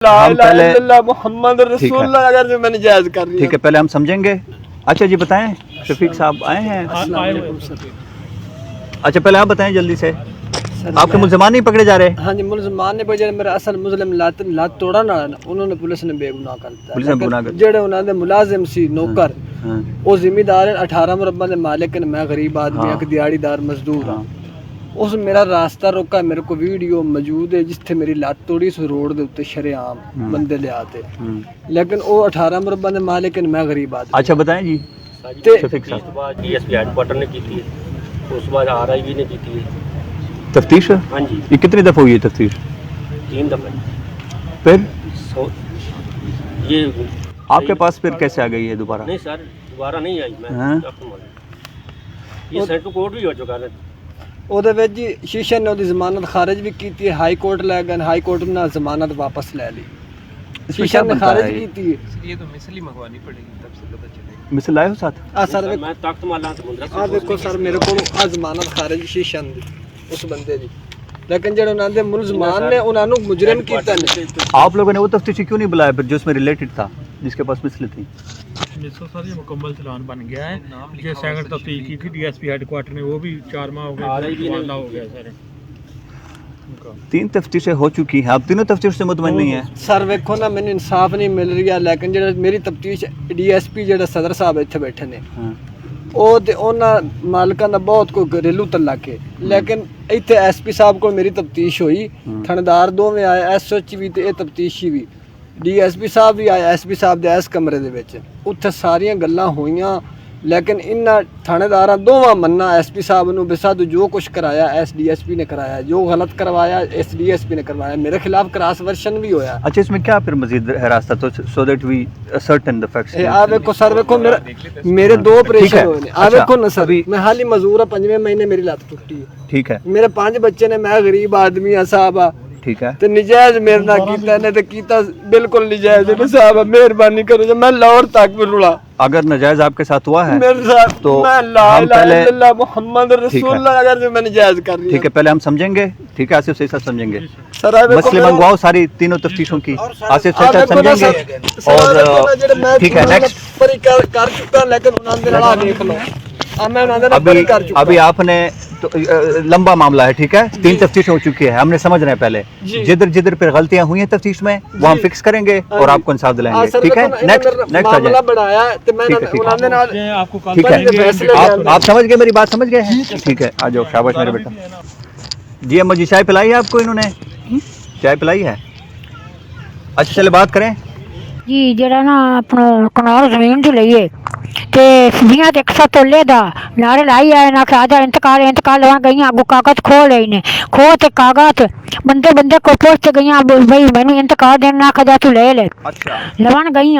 हम पहले मोहम्मद रसूलुल्लाह अगर जो मैंने जायज कर रही है। ठीक है, पहले हम समझेंगे। अच्छा जी बताएं, शफीक साहब आए हैं। अच्छा पहले आप बताएं जल्दी से, आपके मुल्ज़मान नहीं पकड़े जा रहे? हाँ जी, मुल्ज़मान ने बजाय मेरा असल मुस्लिम लात तोड़ा ना, उन्होंने पुलिस ने बेगुनाह कर दिया। पुलिस ने गुनाह कर जेड़े उन्हां दे मुलाजिम सी नौकर हाँ, वो जिम्मेदार है 18 मुरब्बा दे मालिक ने, मैं गरीब आदमी हाँ। एक दिहाड़ीदार मजदूर हाँ। हाँ। उस मेरा रास्ता रोका, मेरे को वीडियो मौजूद है जिथे मेरी लत्त तोड़ी उस रोड दे उत्ते शरेआम बंदे ले आते, लेकिन वो 18 मुरब्बा दे मालिक ने, मैं गरीब आदमी। अच्छा बताएं जी ते शफीक साहब। डीएसपी हेडक्वार्टर ने की थी, उस बाद आरआईबी ने की थी। तफ्तीश? हाँ जी, ये कितनी दफ़ा हुई है तफ्तीश? 3 दफे। फिर ये आपके पास फिर कैसे आ गई है दोबारा? नहीं सर, दोबारा नहीं आई। मैं हाँ? आपको मालूम। ये सेंट्रल कोर्ट भी हो चुका है। ਉਹਦੇ ਵਿੱਚ ਜੀ ਸ਼ੀਸ਼ੇ ਨੇ ਉਹਦੀ ਜ਼ਮਾਨਤ ਖਾरिज भी ਕੀਤੀ है, हाई कोर्ट ले गए, हाई कोर्ट ने जमानत वापस ले ली, शीशा ने खारिज की थी। ये तो मिसल ही मंगवानी पड़ेगी, तब से पता चलेगा। मिसल लाए हो साथ? आ सर मैं तख्त माला तो मुंदरा आ देखो सर, मेरे को आ जमानत खारिज शीशा दी उस बंदे दी, लेकिन जेड़े उन्हां दे मुल्ज़मान ने उन्हां नु मुजरिम कीता ने। आप लोगों ने वो तफ्तीशी क्यों नहीं बुलाया फिर जो इसमें रिलेटेड था, जिसके पास मिसलें थी? सर ये मुकम्मल चलान बन गया है। ये सेकंड तफ्तीश की थी डीएसपी हेडक्वार्टर ने, वो भी 4 माह हो गए, वाला हो गया सर। 3 तफ्तीशें हो चुकी हैं, आप तीनों तफ्तीश से मुतमईन नहीं है? सर वेखो ना, मैंने इंसाफ नहीं मिल रहा, लेकिन जेड़ा मेरी तफ्तीश डीएसपी जेड़ा सदर साहब इत्थे बैठे ने, हाँ। ਉਹ ਤੇ ਉਹਨਾਂ ਮਾਲਕਾਂ ਦਾ ਬਹੁਤ ਕੋਈ ਘਰੇਲੂ ਤਲਾਕ ਹੈ, ਲੇਕਿਨ ਇੱਥੇ ਐਸਪੀ ਸਾਹਿਬ ਕੋਲ ਮੇਰੀ ਤਫਤੀਸ਼ ਹੋਈ, ਥਾਣੇਦਾਰ ਦੋਵੇਂ ਆਏ, ਐਸਐਚ ਵੀ ਤੇ ਇਹ ਤਫਤੀਸ਼ੀ ਵੀ, ਡੀਐਸਪੀ ਸਾਹਿਬ ਵੀ ਆਏ ਐਸਪੀ ਸਾਹਿਬ ਦੇ ਇਸ ਕਮਰੇ ਦੇ ਵਿੱਚ, ਉੱਥੇ ਸਾਰੀਆਂ ਗੱਲਾਂ ਹੋਈਆਂ, ਲੇਕਿਨ ਇਹਨਾਂ ਥਾਣੇਦਾਰਾਂ ਦੋਵਾਂ ਮੰਨਾ ਐਸਪੀ ਸਾਹਿਬ ਨੂੰ ਵੀ ਸਾਧੂ ਜੋ ਕੁਝ ਕਰਾਇਆ ਐਸਡੀਐਸਪੀ ਨੇ ਕਰਾਇਆ, ਜੋ ਗਲਤ ਕਰਵਾਇਆ ਐਸਡੀਐਸਪੀ ਨੇ ਕਰਵਾਇਆ, ਮੇਰੇ ਖਿਲਾਫ ਕ੍ਰਾਸ ਵਰਸ਼ਨ भी होया। अच्छा इसमें क्या फिर मजीद है रास्ता, तो so that we certain the facts? आ देखो सर, देखो मेरे 2 ऑपरेशन हुए ने, आ देखो ना सर, मैं हाल ही मजदूर है, 5वें महीने मेरी लत टूटी है, ठीक है, मेरे 5 बच्चे ने, मैं गरीब आदमी हाँ साहब आ, ठीक है। ते निजायज मेरे ना कीता ने, ते कीता बिल्कुल निजायज है साहब, मेहरबानी करो जो मैं लाहौर तक भी रुला। अगर नाजायज आपके साथ हुआ है मेरे साथ तो मैं ला हम इलाहा पहले इल्लल्लाह मोहम्मद रसूलुल्लाह अगर जो मैंने जायज कर लिया, ठीक है, पहले हम समझेंगे, ठीक है, आसिफ सही साहब समझेंगे, सर आ देखो मसले मंगवाओ सारी तीनों तफ्तीशों की, आसिफ सही साहब समझेंगे। और ठीक है, नेक्स्ट पर कर चुका, लेकिन उन्होंने दे नाल देख लो, मैं उन्होंने दे अभी कर चुका। अभी आपने तो लंबा मामला है, ठीक है, 3 तफ्तीश हो चुकी है, हमने समझ रहे हैं पहले जिधर जिधर फिर गलतियां हुई हैं तफ्तीश में वो हम फिक्स करेंगे और आपको इंसाफ दिलाएंगे, ठीक है। नेक्स्ट नेक्स्ट आ जाए, बढ़ाया ते मैं ठीक है, ठीक है। उन्होंने नाल आपको कल ठीक है, फैसले आप समझ गए, मेरी बात समझ गए हैं, ठीक है, आ जाओ, शाबाश मेरे बेटा जी। अम्मा जी चाय पिलाई है आपको इन्होंने? चाय पिलाई है? अच्छा चले बात करें जी। जरा ना अपना कनाल जमीन च लईए ते सीढ़ियां ते 100 तोले दा नारे लाई आए ना, आजा इंतकाल इंतकाल लवा गई, अगू कागज खो ले ने, खो ते कागज बंदे बंदे को पोस्ट गई, भाई मैंने इंतकाल देना, खजा तू ले ले। अच्छा लवन गई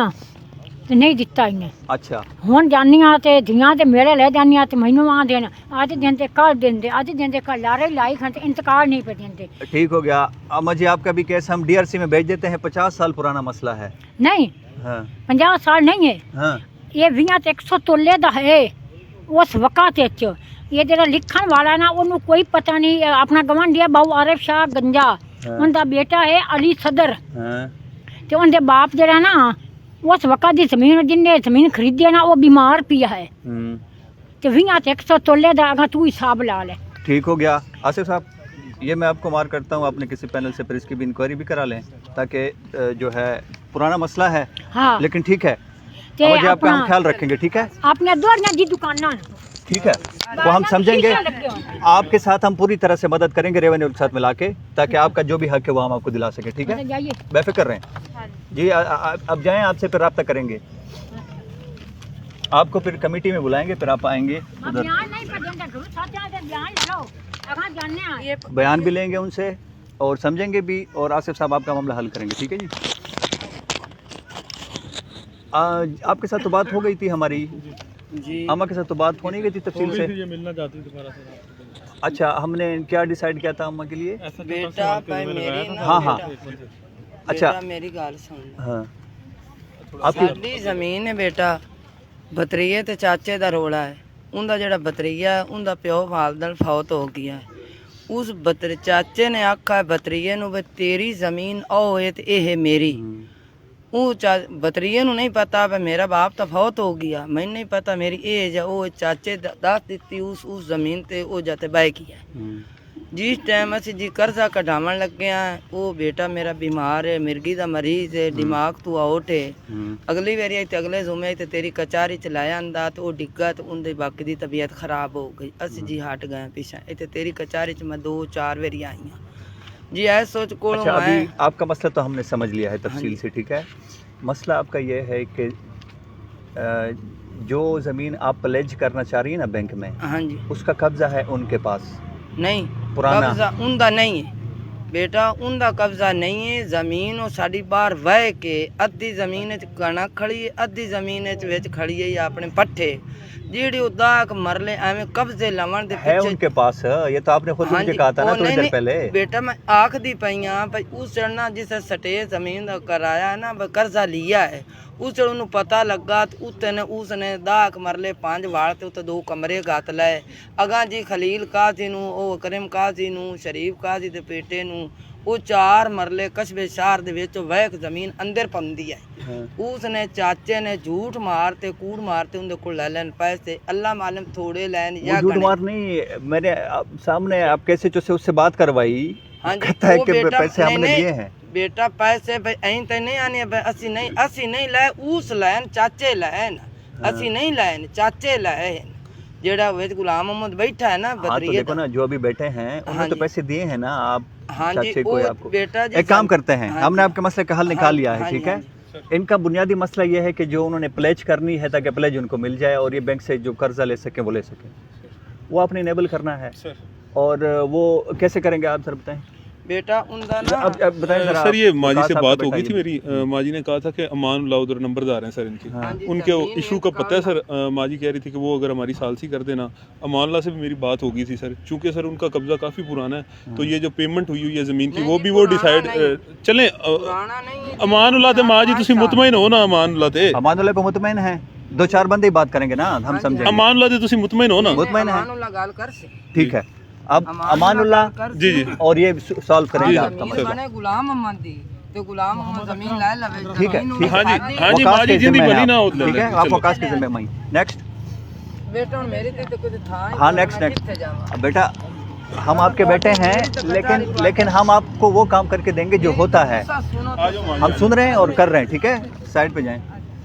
ते नहीं दिता इन्हें। अच्छा हुण जानियां ते धियां ते मेरे ले जानियां ते मैनू आ देन, अज देंदे कल देंदे, अज देंदे कल, लारे लाई खन ते इंतकाल नहीं पे देंदे। ठीक हो गया अम्मा जी, आपका भी केस हम डीआरसी में भेज देते हैं, 50 साल पुराना मसला है। नहीं हाँ 50 साल नहीं है, हाँ ये 20 ते 100 तोले दा है उस वक़्त विच। ये जेड़ा लिखण वाला ना ओनू कोई पता नहीं, अपना गवांढी बाबू आरिफ शाह गंजा, उनका बेटा है अली सदर, हाँ ते उनके बाप जेड़ा ना उस वक़्त दी जमीन, जिन्हें जमीन खरीदी ना वो बीमार पिया है, ते 20 ते 100 तोले दा अगर तू हिसाब ला ले। ठीक हो गया आसिफ साहब, ये मैं आपको मार करता हूँ, आपने किसी पैनल से फिर इसकी भी इंक्वायरी भी करा लें, ताकि जो है पुराना मसला है, हाँ लेकिन ठीक है ते अम्मा जी, आपका हम अपना ख्याल रखेंगे, ठीक है, अपने दोरियां दी दुकानां ठीक है, वो हम समझेंगे, आपके साथ हम पूरी तरह से मदद करेंगे रेवेन्यू के साथ मिला के, ताकि आपका जो भी हक है वो हम आपको दिला सके, ठीक है, जाइए बेफिक्र रहें जी। अब जाएं, आपसे फिर रब्ता करेंगे, आपको फिर कमेटी में बुलाएंगे, फिर आप आएंगे उधर, बयान नहीं पर देंगे, घर साथ आके बयान ले लो, अगर जानने आ बयान भी लेंगे उनसे और समझेंगे भी, और आसिफ साहब आपका मामला हल करेंगे, ठीक है जी। आपके साथ तो बात हो गई थी हमारी जी, अम्मा के साथ, तो बात होनी गई थी तफसील से। ये मिलना चाहती दोबारा से। अच्छा हमने क्या डिसाइड किया था अम्मा के लिए? बेटा भाई मेरी ना, हाँ हाँ अच्छा बेटा मेरी गल सुन, हाँ आपकी साडी जमीन है बेटा, भतरीए ते चाचे दा रोला है, उनदा जेड़ा भतरीआ उनदा प्यो वालदन फौत हो गया है, ਉਸ ਚਾਚੇ ਨੇ ਆਖਿਆ ਬਤਰੀਏ ਨੂੰ ਵੀ ਤੇਰੀ ਜ਼ਮੀਨ ਉਹ ਹੈ ਤੇ ਇਹ ਮੇਰੀ। ਉਹ ਬਤਰੀਏ ਨੂੰ ਨਹੀਂ ਪਤਾ ਵੀ ਮੇਰਾ ਬਾਪ ਤਾਂ ਫੌਤ ਹੋ ਗਿਆ, ਮੈਨੂੰ ਨਹੀਂ ਪਤਾ ਮੇਰੀ ਏਜ ਹੈ। ਉਹ ਚਾਚੇ ਦੱਸ ਦਿੱਤੀ ਉਸ ਜ਼ਮੀਨ ਤੇ ਉਹ ਜਾਤੇ ਬਹਿ ਗਿਆ। ਜਿਸ ਟਾਈਮ ਅਸੀਂ ਜੀ ਕਰਜ਼ਾ ਕਢਾਵਣ ਲੱਗੇ ਆ, ਉਹ ਬੇਟਾ ਮੇਰਾ ਬਿਮਾਰ ਹੈ, ਮਿਰਗੀ ਦਾ ਮਰੀਜ਼ ਹੈ, ਦਿਮਾਗ ਤੋਂ ਆਊਟ ਹੈ। ਅਗਲੀ ਵਾਰੀ ਆਈ ਤੇ ਅਗਲੇ ਜ਼ੁਮੇ ਤੇ ਤੇਰੀ ਕਚਾਰੀ ਚ ਲਾਇਆ ਆਂਦਾ ਤੇ ਉਹ ਡਿੱਗਾ ਤੇ ਉਹਦੇ ਬਾਕੀ ਦੀ ਤਬੀਅਤ ਖਰਾਬ ਹੋ ਗਈ। ਅਸੀਂ ਜੀ ਹਟ ਗਏ ਪਿੱਛੇ, ਇੱਥੇ ਤੇਰੀ ਕਚਾਰੀ ਚ ਮੈਂ 2-4 ਵਾਰੀ आई हाँ जी। ऐ सोच को अच्छा, अभी आपका मसला तो हमने समझ लिया है तफसील से, ठीक है। मसला आपका ये है कि जो ज़मीन आप प्लेज करना चाह रही है ना बैंक में, हाँ जी, उसका कब्जा है उनके पास? नहीं, पुराना कब्जा उनका नहीं है बेटा, उनका कब्जा नहीं है। जमीन वो साड़ी बार वह के अद्धी जमीन कणक खड़ी है, अद्धी जमीन विच खड़ी है अपने पट्ठे जीड़ी उदाक मरले एवं कब्जे लवन दे है उनके पास। ये तो आपने खुद हाँ मुझे जी, कहा था ना ओ थोड़ी नहीं, देर नहीं, पहले। बेटा मैं आखदी पई हां भाई उस चढ़ना जिसे सटे जमीन दा कराया ना कर्जा लिया है, उस चढ़ उन्हें पता लगा तो उसने दाक मरले 5 वाल ते उत्ते 2 कमरे गत लाए। अगा जी खलील काजी नू, ओ करीम काजी नू, शरीफ काजी दे बेटे नू, वो 4 मरले कस्बे शहर दे विच वह जमीन अंदर पौंदी है। उसने चाचे ने झूठ मारते कूड़ मारते उनके को ले लेन पैसे, अल्लाह मालूम थोड़े लैन या झूठ मार नहीं, मैंने सामने आप कैसे जो से उससे बात करवाई। हाँ जी, कहता है वो कि बेटा पैसे हमने लिए हैं। बेटा पैसे भाई अं तो नहीं आने, असी नहीं लाए, उस लैन चाचे लैन, असी नहीं लैन चाचे लैन। जेड़ा विच गुलाम मोहम्मद बैठा है ना हाँ, तो बतरिया देखो ना जो अभी बैठे हैं उन्होंने हाँ तो जी, पैसे दिए हैं ना। आप हाँ जी, चाचे को वो आपको बेटा जी एक काम करते हैं, हाँ हमने जी, आपके मसले का हल निकाल हाँ, लिया है, हाँ ठीक जी, है। हाँ इनका बुनियादी मसला ये है कि जो उन्होंने प्लेज करनी है ताकि प्लेज उनको मिल जाए और ये बैंक से जो कर्जा ले सके वो ले सके, वो आपने इनेबल करना है। और वो कैसे करेंगे आप सर बताएं। बेटा उनका ना अब बताएं जरा। सर ये माजी विकास से साहब बात को हो गई थी बैठाइए। मेरी। माजी ने कहा था कि अमान उल्लाह उधर नंबरदार हैं सर इनके, हाँ जी, उनके जमीन इशू में का पता है काम- सर। माजी कह रही थी कि वो अगर हमारी सालसी कर देना। अमान उल्लाह से भी मेरी बात हो गई थी सर, चूंकि सर उनका कब्जा काफ़ी पुराना है, तो ये जो पेमेंट हुई है ज़मीन की नहीं, वो भी नहीं, वो पुराना डिसाइड चलें। पुराना नहीं है। अमान उल्लाह थे माजी तुसी मुतमईन हो ना? अमान उल्लाह थे, अमानुल्लाह पे मुतमईन है, 2-4 बंदे ही बात करेंगे ना, हम समझेंगे। अमान उल्लाह थे तुसी मुतमईन हो ना? मुतमईन है, अमानुल्लाह गाल कर से ठीक है। अब अमानुल्लाह जी जी और ये सॉल्व करेंगे जी, आपका जमीन मसला। बने गुलाम मोहम्मद दी तो गुलाम मोहम्मद जमीन ले लवे। ठीक है, जमीन ठीक हाँ जी, उन्हें हाँ जी, वकास माजी के जिंदी जिम्मे भली हैं ना आप, होते ठीक है, चलो। आप वकास के जिम्मे मई। नेक्स्ट। बेटा मेरी तो कुछ था ही हाँ नहीं, नेक्स्ट मैं नेक्स्ट कित्थे जावां? बेटा हम आपके बेटे हैं, लेकिन हम आपको वो काम करके देंगे जो होता है। सुनो आ जाओ माजी। हम सुन रहे हैं और कर रहे हैं, ठीक है। साइड पे जाएं।